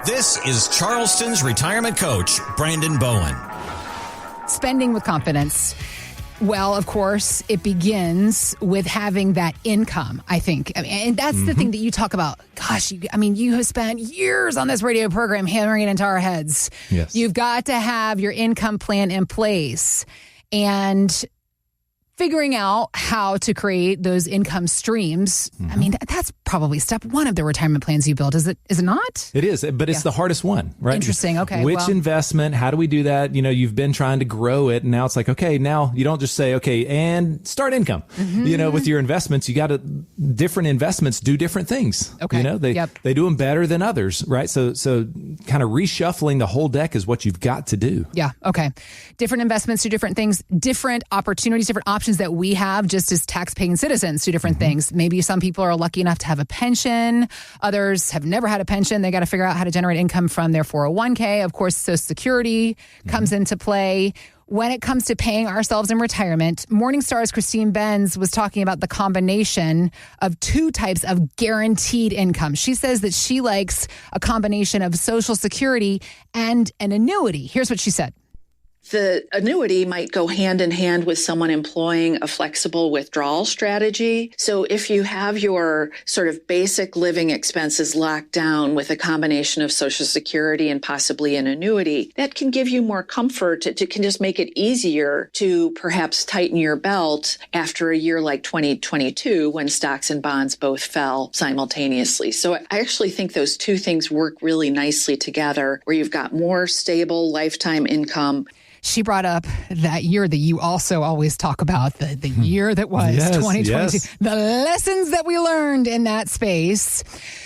This is Charleston's retirement coach, Brandon Bowen. Spending with confidence. Well, of course, it begins with having that income, I think. And that's the thing that you talk about. Gosh, you have spent years on this radio program hammering it into our heads. Yes. You've got to have your income plan in place. And figuring out how to create those income streams. I mean, that's probably step one of the retirement plans you build. Is it not? It is, but it's the hardest one, right? Interesting. Okay. Which investment? How do we do that? You've been trying to grow it, and now it's like, okay, now you don't just say, okay, and start income. With your investments, you got to, different investments do different things. Okay. They do them better than others, right? So kind of reshuffling the whole deck is what you've got to do. Yeah. Okay. Different investments do different things, different opportunities, different options that we have just as tax-paying citizens do different things. Maybe some people are lucky enough to have a pension. Others have never had a pension. They got to figure out how to generate income from their 401k. Of course, Social Security comes into play. When it comes to paying ourselves in retirement, Morningstar's Christine Benz was talking about the combination of two types of guaranteed income. She says that she likes a combination of Social Security and an annuity. Here's what she said. The annuity might go hand in hand with someone employing a flexible withdrawal strategy. So if you have your sort of basic living expenses locked down with a combination of Social Security and possibly an annuity, that can give you more comfort. It can just make it easier to perhaps tighten your belt after a year like 2022 when stocks and bonds both fell simultaneously. So I actually think those two things work really nicely together, where you've got more stable lifetime income. She brought up that year that you also always talk about, the year that was 2022, the lessons that we learned in that space.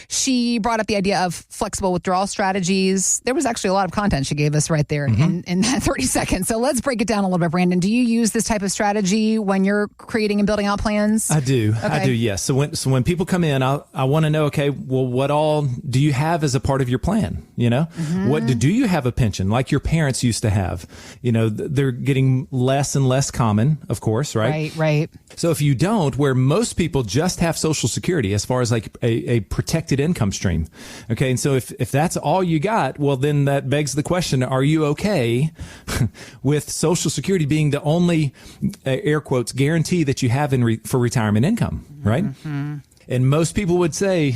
She brought up the idea of flexible withdrawal strategies. There was actually a lot of content she gave us right there in that 30 seconds. So let's break it down a little bit, Brandon. Do you use this type of strategy when you're creating and building out plans? I do. Okay. I do, yes. So when people come in, I want to know, okay, well, what all do you have as a part of your plan? What do you have a pension like your parents used to have? They're getting less and less common, of course, right? Right. So if you don't, where most people just have Social Security as far as like a protected income stream. Okay. And so if that's all you got, well, then that begs the question, are you okay with Social Security being the only, air quotes, guarantee that you have for retirement income, right? And most people would say,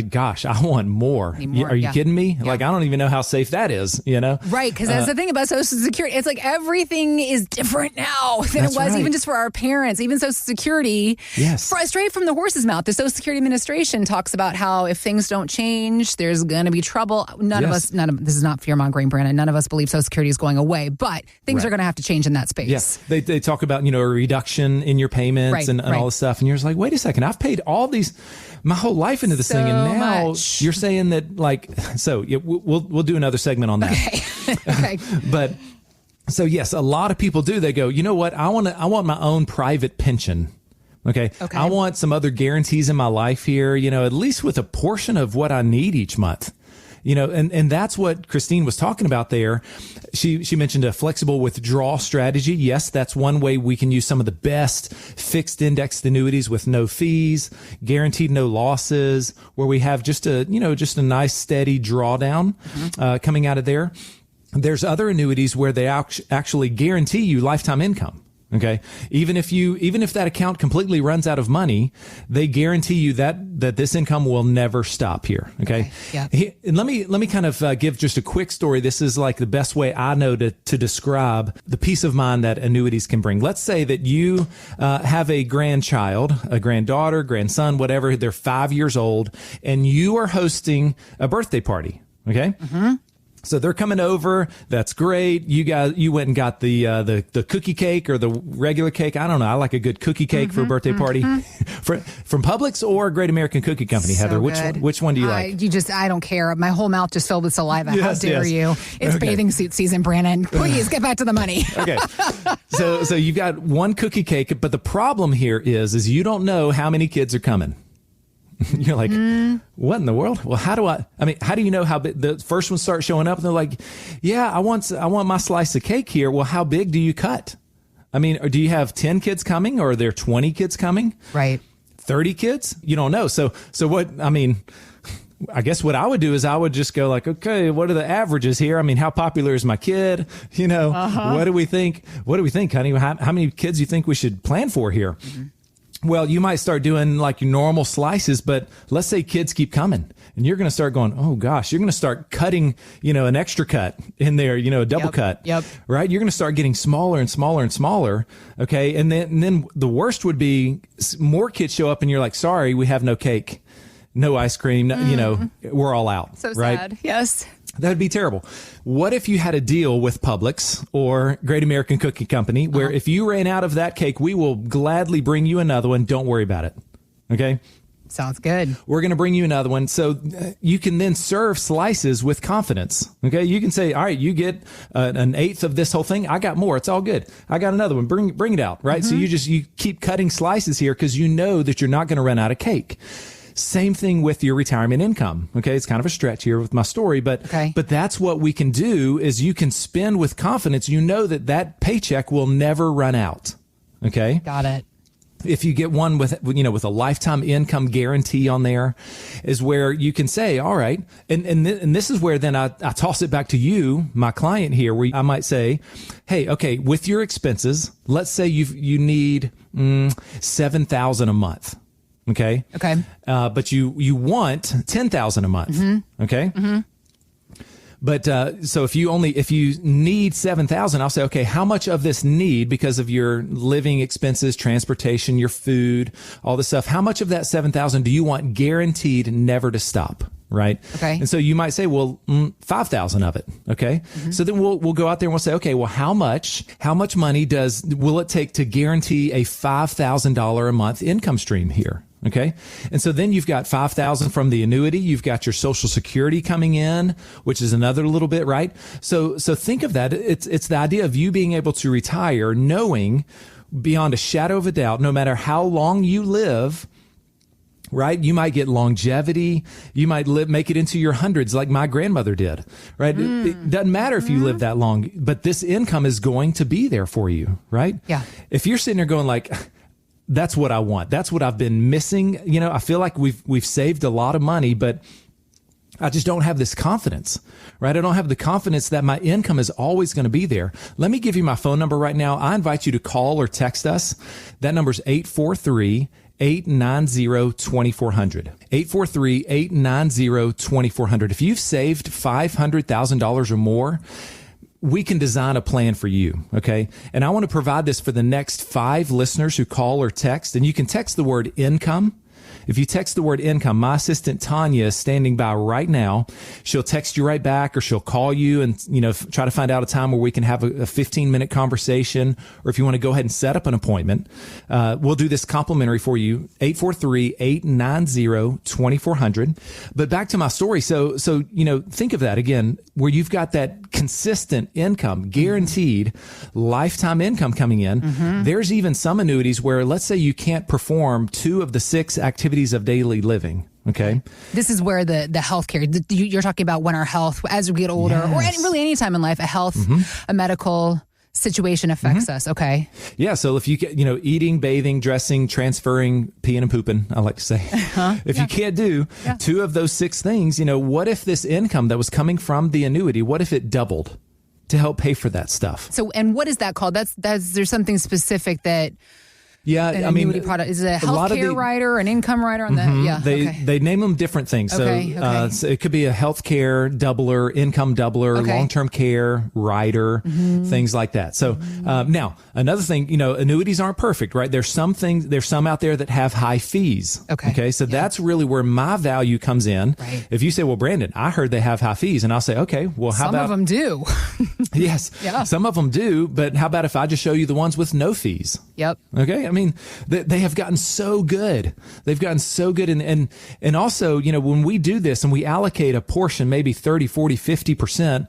gosh, I want more. Are you kidding me? Yeah. Like, I don't even know how safe that is, Right, because that's the thing about Social Security. It's like everything is different now than it was even just for our parents. Even Social Security, straight from the horse's mouth. The Social Security Administration talks about how if things don't change, there's going to be trouble. This is not fear-mongering, Brandon. None of us believe Social Security is going away, but things are going to have to change in that space. Yes, they talk about, a reduction in your payments and all this stuff. And you're just like, wait a second, I've paid all these my whole life into this thing, and now you're saying that we'll do another segment on that. Okay. But so yes, a lot of people do. They go, you know what? I want my own private pension. Okay. I want some other guarantees in my life here, at least with a portion of what I need each month. And that's what Christine was talking about there. She mentioned a flexible withdrawal strategy. Yes, that's one way we can use some of the best fixed indexed annuities with no fees, guaranteed no losses, where we have just a nice steady drawdown coming out of there. There's other annuities where they actually guarantee you lifetime income. Okay. Even if that account completely runs out of money, they guarantee you that this income will never stop here. Okay. Yeah. And let me kind of give just a quick story. This is like the best way I know to describe the peace of mind that annuities can bring. Let's say that you have a grandchild, a granddaughter, grandson, whatever. They're 5 years old, and you are hosting a birthday party. Okay. So they're coming over. That's great. You went and got the cookie cake or the regular cake. I don't know. I like a good cookie cake for a birthday party. From Publix or Great American Cookie Company, Heather. Which one do you like? I don't care. My whole mouth just filled with saliva. How dare you? It's bathing suit season, Brandon. Please get back to the money. Okay. So you've got one cookie cake, but the problem here is you don't know how many kids are coming. You're like, what in the world? Well, how do you know how big the first ones start showing up? And they're like, yeah, I want my slice of cake here. Well, how big do you cut? Or do you have 10 kids coming, or are there 20 kids coming? Right. 30 kids? You don't know. So what, I guess what I would do is I would just go like, okay, what are the averages here? I mean, how popular is my kid? What do we think? What do we think, honey? How many kids do you think we should plan for here? Mm-hmm. Well, you might start doing like your normal slices, but let's say kids keep coming and you're going to start going, oh gosh, you're going to start cutting, an extra cut in there, a double cut, right? You're going to start getting smaller and smaller and smaller. Okay. And then the worst would be more kids show up and you're like, sorry, we have no cake. No ice cream, we're all out. So right? sad. Yes. That would be terrible. What if you had a deal with Publix or Great American Cookie Company where if you ran out of that cake, we will gladly bring you another one. Don't worry about it. Okay? Sounds good. We're going to bring you another one. So you can then serve slices with confidence. Okay? You can say, all right, you get an eighth of this whole thing. I got more. It's all good. I got another one. Bring it out. Right? Mm-hmm. So you keep cutting slices here because you know that you're not going to run out of cake. Same thing with your retirement income. Okay. It's kind of a stretch here with my story, but that's what we can do is you can spend with confidence. You know that paycheck will never run out. Okay. Got it. If you get one with a lifetime income guarantee on there is where you can say, all right. And this is where then I toss it back to you, my client here, where I might say, hey, okay, with your expenses, let's say you need $7,000 a month. Okay. But you want $10,000 a month. Mm-hmm. Okay. Mm-hmm. But, so if you need $7,000, I'll say, okay, how much of this need because of your living expenses, transportation, your food, all this stuff, how much of that $7,000 do you want guaranteed never to stop? Right. Okay. And so you might say, well, 5,000 of it. Okay. Mm-hmm. So then we'll go out there and we'll say, okay, well, how much money will it take to guarantee a $5,000 a month income stream here? Okay. And so then you've got 5,000 from the annuity. You've got your Social Security coming in, which is another little bit, right? So think of that. It's the idea of you being able to retire knowing beyond a shadow of a doubt, no matter how long you live, right? You might get longevity. You might make it into your hundreds like my grandmother did, right? It doesn't matter if you live that long, but this income is going to be there for you, right? Yeah. If you're sitting there going like, that's what I want. That's what I've been missing. I feel like we've saved a lot of money, but I just don't have this confidence, right? I don't have the confidence that my income is always going to be there. Let me give you my phone number right now. I invite you to call or text us. That number is 843-890-2400. 843-890-2400. If you've saved $500,000 or more, we can design a plan for you. Okay. And I want to provide this for the next 5 listeners who call or text, and you can text the word income. If you text the word income, my assistant Tanya is standing by right now. She'll text you right back, or she'll call you and, try to find out a time where we can have a 15-minute conversation. Or if you want to go ahead and set up an appointment, we'll do this complimentary for you. 843-890-2400. But back to my story. So, think of that again, where you've got that consistent income, guaranteed lifetime income coming in. Mm-hmm. There's even some annuities where, let's say you can't perform 2 of the 6 activities of daily living. Okay. This is where the healthcare, you're talking about when our health, as we get older, or really any time in life, a health, a medical situation affects us. Okay. Yeah. So if you get, eating, bathing, dressing, transferring, peeing and pooping, I like to say, if you can't do 2 of those 6 things, what if this income that was coming from the annuity, what if it doubled to help pay for that stuff? So, and what is that called? There's something specific that, annuity product is it a healthcare rider, an income rider on that? They name them different things. So it could be a healthcare doubler, income doubler, long-term care rider, things like that. So now another thing, annuities aren't perfect, right? There's some out there that have high fees. Okay. So that's really where my value comes in. Right. If you say, well, Brandon, I heard they have high fees, and I'll say, okay, well, how about some of them do? Yes. Yeah. Some of them do, but how about if I just show you the ones with no fees? Yep. Okay. I mean, they have gotten so good. They've gotten so good. And also, when we do this and we allocate a portion, maybe 30, 40, 50%,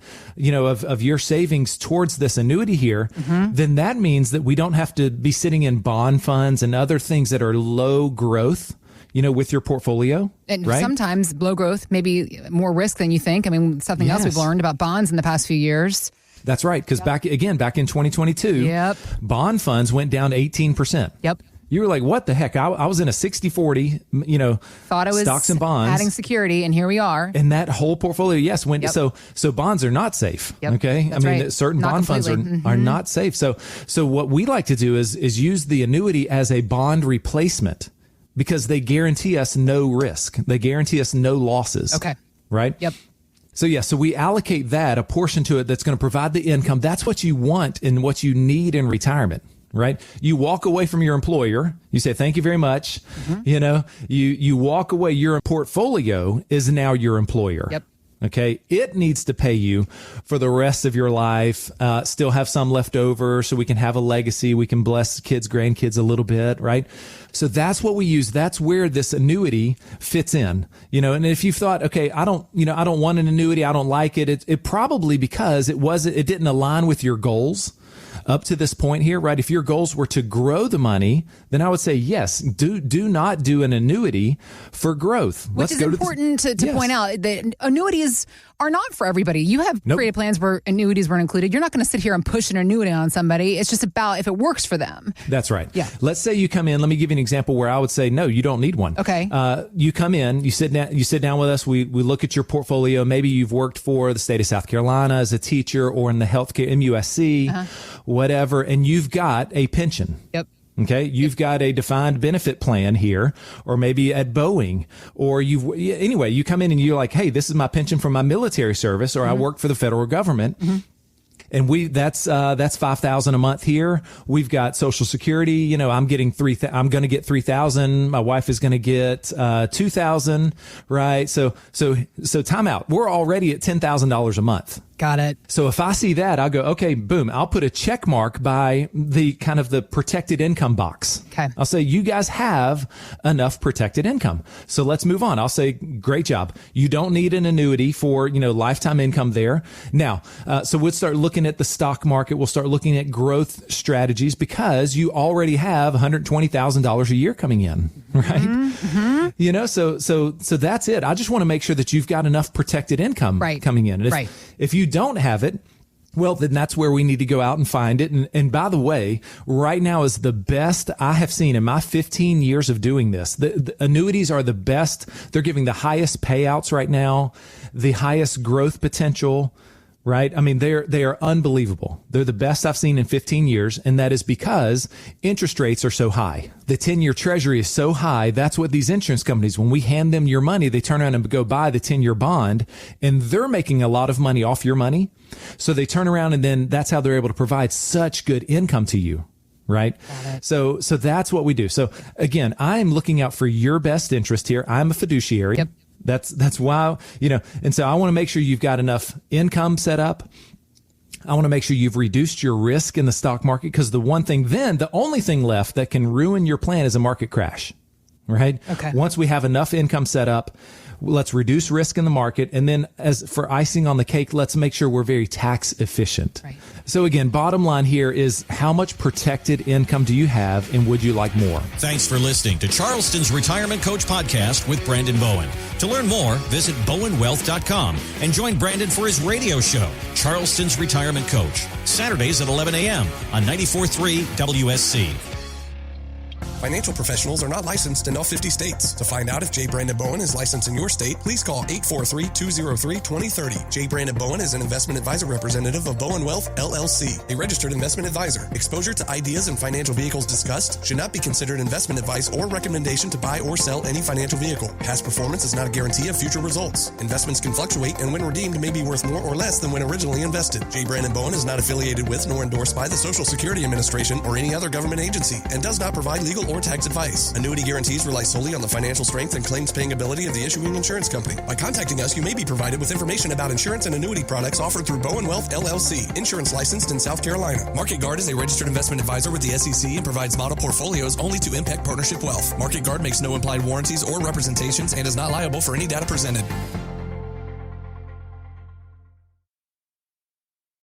of your savings towards this annuity here, then that means that we don't have to be sitting in bond funds and other things that are low growth, with your portfolio. And right? Sometimes low growth, maybe more risk than you think. I mean, something else we've learned about bonds in the past few years. That's right. Because back in 2022, bond funds went down 18%. Yep. You were like, what the heck? I was in a 60-40, thought it was stocks and bonds, adding security, and here we are. And that whole portfolio, yes, went. Yep. So bonds are not safe. Yep. Okay, That's right. Certain Not bond funds are not safe. So what we like to do is use the annuity as a bond replacement because they guarantee us no risk. They guarantee us no losses. Okay. Right. Yep. So we allocate a portion to it that's going to provide the income. That's what you want and what you need in retirement. Right? You walk away from your employer. You say, thank you very much. You walk away. Your portfolio is now your employer. Yep. Okay. It needs to pay you for the rest of your life. Still have some left over so we can have a legacy. We can bless kids, grandkids a little bit. Right. So that's what we use. That's where this annuity fits in, and if you thought, okay, I don't want an annuity. I don't like it. It probably because it didn't align with your goals. Up to this point here, right? If your goals were to grow the money, then I would say, yes, do not do an annuity for growth. Which is important to point out that annuities are not for everybody. You have created plans where annuities weren't included. You're not going to sit here and push an annuity on somebody. It's just about if it works for them. That's right. Yeah. Let's say you come in. Let me give you an example where I would say, no, you don't need one. Okay. You come in, you sit down with us. We look at your portfolio. Maybe you've worked for the state of South Carolina as a teacher or in the healthcare, MUSC, whatever, and you've got a pension. Yep. Okay. You've got a defined benefit plan here, or maybe at Bowen, or anyway, you come in and you're like, hey, this is my pension from my military service, or I work for the federal government. And that's $5,000 a month here. We've got Social Security. I'm getting I'm going to get $3,000. My wife is going to get $2,000. Right. So time out. We're already at $10,000 a month. Got it. So if I see that, I'll go, okay, boom, I'll put a check mark by the kind of the protected income box. Okay. I'll say, you guys have enough protected income. So let's move on. I'll say, great job. You don't need an annuity for, lifetime income there. Now, so we'll start looking at the stock market. We'll start looking at growth strategies because you already have $120,000 a year coming in, right? So that's it. I just want to make sure that you've got enough protected income coming in. And if you don't have it, well, then that's where we need to go out and find it. And by the way, right now is the best I have seen in my 15 years of doing this. The annuities are the best. They're giving the highest payouts right now, the highest growth potential. Right? I mean, they are unbelievable. They're the best I've seen in 15 years. And that is because interest rates are so high. The 10-year treasury is so high. That's what these insurance companies, when we hand them your money, they turn around and go buy the 10-year bond, and they're making a lot of money off your money. So they turn around, and then that's how they're able to provide such good income to you. Right. So that's what we do. So again, I'm looking out for your best interest here. I'm a fiduciary. Yep. That's why, and so I want to make sure you've got enough income set up. I want to make sure you've reduced your risk in the stock market, because the only thing left that can ruin your plan is a market crash. Right. Okay. Once we have enough income set up, let's reduce risk in the market. And then as for icing on the cake, let's make sure we're very tax efficient. Right. So again, bottom line here is, how much protected income do you have, and would you like more? Thanks for listening to Charleston's Retirement Coach Podcast with Brandon Bowen. To learn more, visit bowenwealth.com and join Brandon for his radio show, Charleston's Retirement Coach, Saturdays at 11 a.m. on 94.3 WSC. Financial professionals are not licensed in all 50 states. To find out if J. Brandon Bowen is licensed in your state, please call 843-203-2030. J. Brandon Bowen is an investment advisor representative of Bowen Wealth, LLC, a registered investment advisor. Exposure to ideas and financial vehicles discussed should not be considered investment advice or recommendation to buy or sell any financial vehicle. Past performance is not a guarantee of future results. Investments can fluctuate, and when redeemed may be worth more or less than when originally invested. J. Brandon Bowen is not affiliated with nor endorsed by the Social Security Administration or any other government agency, and does not provide legal or tax advice. Annuity guarantees rely solely on the financial strength and claims paying ability of the issuing insurance company. By contacting us, you may be provided with information about insurance and annuity products offered through Bowen Wealth, LLC, insurance licensed in South Carolina. Market Guard is a registered investment advisor with the SEC and provides model portfolios only to Impact Partnership Wealth. Market Guard makes no implied warranties or representations and is not liable for any data presented.